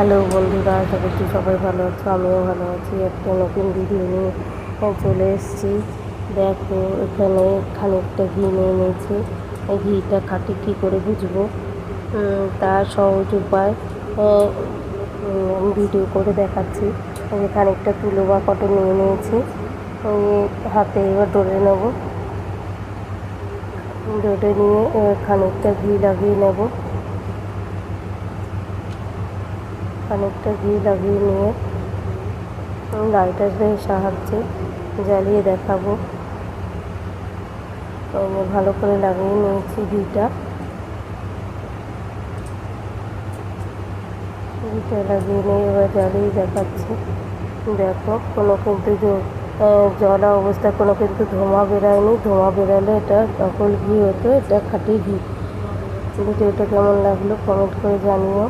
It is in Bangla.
হ্যালো বন্ধুরা, আশা করছি সবাই ভালো আছো। আমিও ভালো আছি। একটা নতুন ভিডিও নিয়ে চলে এসেছি। দেখো, এখানে খানিকটা ঘি নিয়ে নিয়েছি। এই ঘিটা খাঁটি কী করে বুঝবো তার সহজ উপায় আমি ভিডিও করে দেখাচ্ছি। আমি খানিকটা তুলো বা কটন নিয়ে নিয়েছি। হাতে এবার ডলে নেবো। ডলে নিয়ে খানিকটা ঘি লাগিয়ে নেব। খানিকটা ঘি লাগিয়ে নিয়ে লাইটারের সাহায্যে জ্বালিয়ে দেখাবো। ভালো করে লাগিয়ে নিয়েছি ঘিটা লাগিয়ে নিয়ে এবার জ্বালিয়ে দেখাচ্ছি। দেখো, কোনো কিন্তু জ্বলা অবস্থায় কোনো কিন্তু ধোঁয়া বেরোয়নি। ধোঁয়া বেরোলে এটা নকল ঘি হতো, এটা খাঁটি ঘি। ভিডিওটা কেমন লাগলো কমেন্ট করে জানিও।